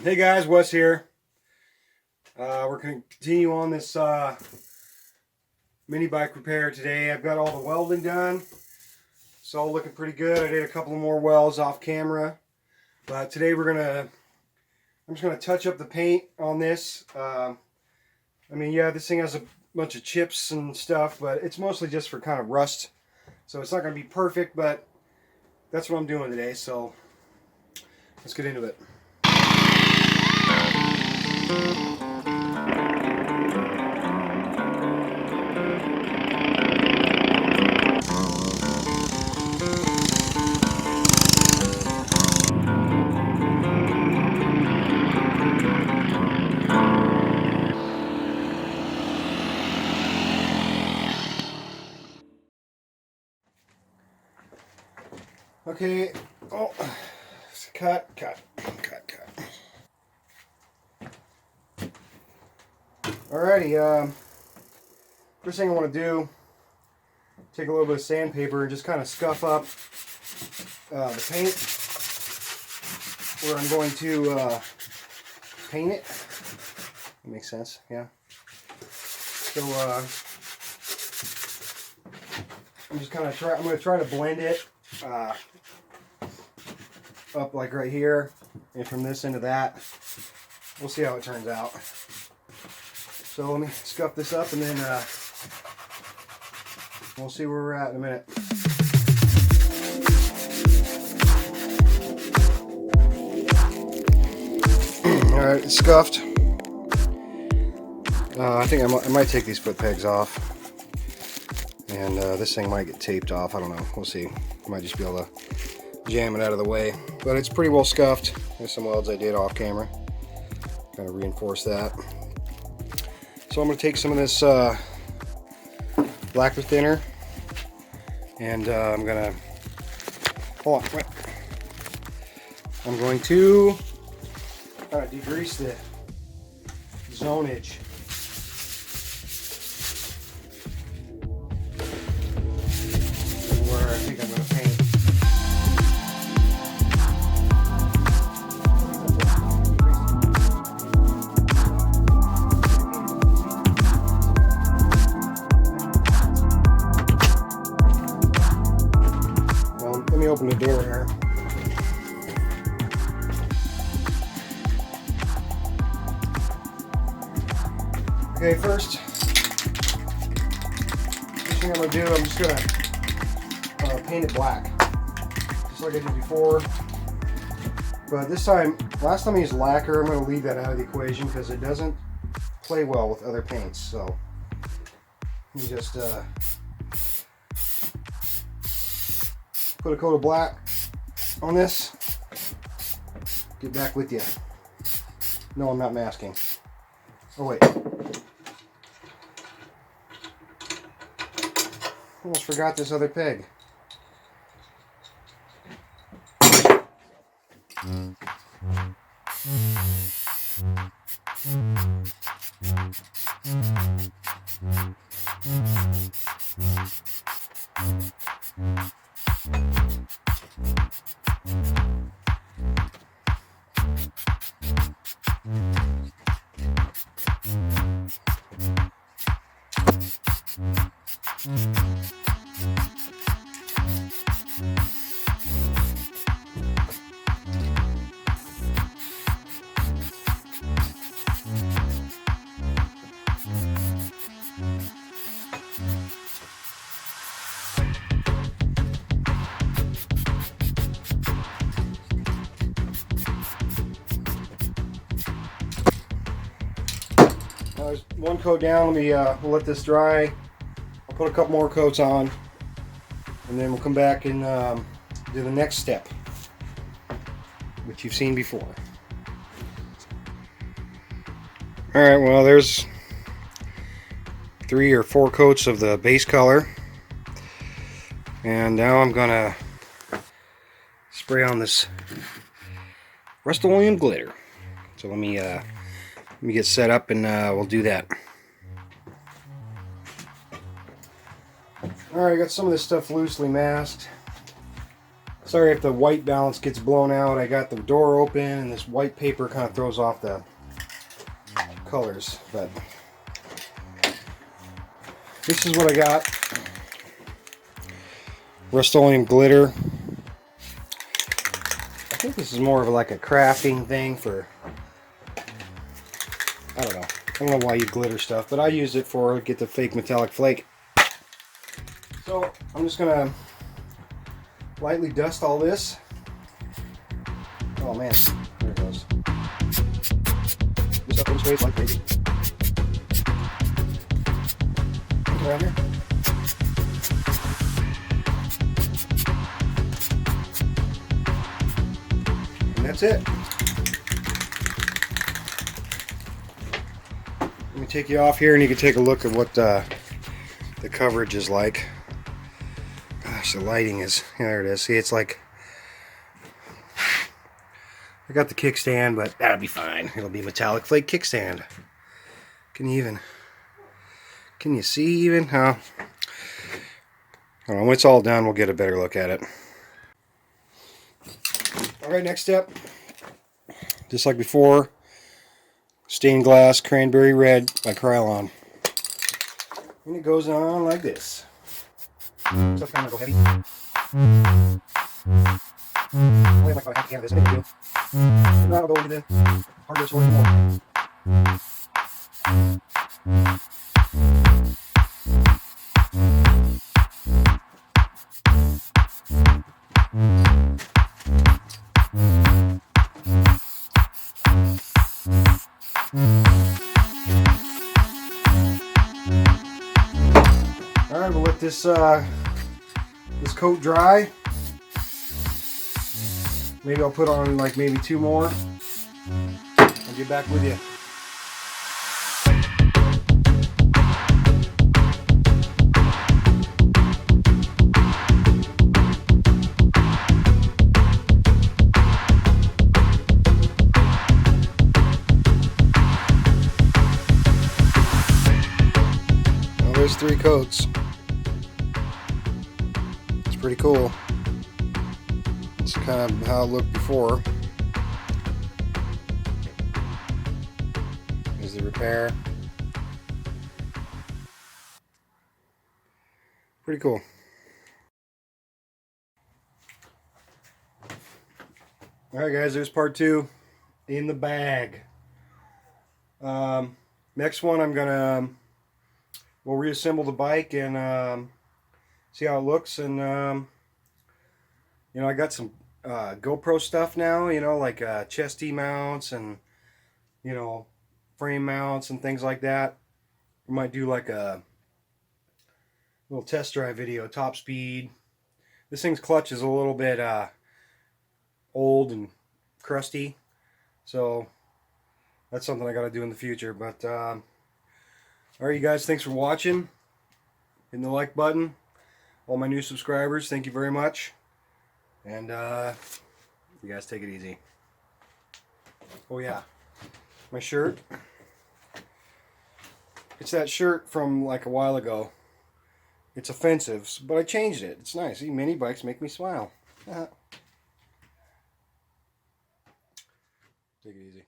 Hey guys, Wes here. We're going to continue on this mini bike repair today. I've got all the welding done. It's all looking pretty good. I did a couple more welds off camera. But today I'm just going to touch up the paint on this. I mean, yeah, this thing has a bunch of chips and stuff, but it's mostly just for kind of rust. So it's not going to be perfect, but that's what I'm doing today. So let's get into it. Okay, oh, cut. Alrighty, first thing I want to do, take a little bit of sandpaper and just kind of scuff up the paint where I'm going to paint it. That makes sense, yeah. So I'm just kind of I'm going to try to blend it up like right here, and from this into that. We'll see how it turns out. So let me scuff this up and then we'll see where we're at in a minute. Alright, it's scuffed. I think I might take these foot pegs off. And this thing might get taped off. I don't know. We'll see. I might just be able to jam it out of the way. But it's pretty well scuffed. There's some welds I did off camera. Kind of reinforce that. So I'm going to take some of this lacquer thinner. And I'm going to... Hold on. Wait. I'm going to kind of degrease the zonage. Where I think I'm going to paint. Well, let me open the door here. Okay, first thing I'm going to do, I'm just going to paint it black, just like I did before. But this time, last time I used lacquer, I'm going to leave that out of the equation because it doesn't play well with other paints. So you just put a coat of black on this. Get back with you. No, I'm not masking. Oh wait. Almost forgot this other peg. There's one coat down. We'll let this dry. I'll put a couple more coats on, and then we'll come back and do the next step, which you've seen before. Alright, well, there's 3 or 4 coats of the base color, and now I'm gonna spray on this Rust-Oleum glitter. So let me get set up and we'll do that. Alright, I got some of this stuff loosely masked. Sorry if the white balance gets blown out. I got the door open and this white paper kind of throws off the colors. But this is what I got. Rust-Oleum glitter. I think this is more of like a crafting thing for, I don't know. I don't know why you glitter stuff, but I use it for get the fake metallic flake. So I'm just gonna lightly dust all this. Oh man, there it goes. This stuff goes straight like crazy. Look around here. And that's it. Let me take you off here and you can take a look at what the coverage is like. Gosh, the lighting is, yeah, there it is. See, it's like, I got the kickstand, but that'll be fine. It'll be a metallic flake kickstand. Can you see even? Huh? I don't know, when it's all done, we'll get a better look at it. Alright, next step. Just like before, stained glass cranberry red by Krylon. And it goes on like this. Stuff's kind of go heavy. Only like about half a can of this, I think I do. And now I'll go into the hardware store more. Alright, we'll let this coat dry. Maybe I'll put on like maybe 2 more. I'll get back with you. Well, there's 3 coats. It's pretty cool. It's kind of how it looked before. Here's the repair. Pretty cool. Alright guys, there's part 2 in the bag. Next one I'm gonna we'll reassemble the bike and see how it looks, and you know, I got some GoPro stuff now, you know, like chesty mounts and, you know, frame mounts and things like that. We might do like a little test drive video, top speed. This thing's clutch is a little bit old and crusty, so that's something I got to do in the future. But alright you guys, thanks for watching. Hit the like button. All my new subscribers, thank you very much. And you guys take it easy. Oh yeah, my shirt. It's that shirt from like a while ago. It's offensive, but I changed it. It's nice. See, mini bikes make me smile. Take it easy.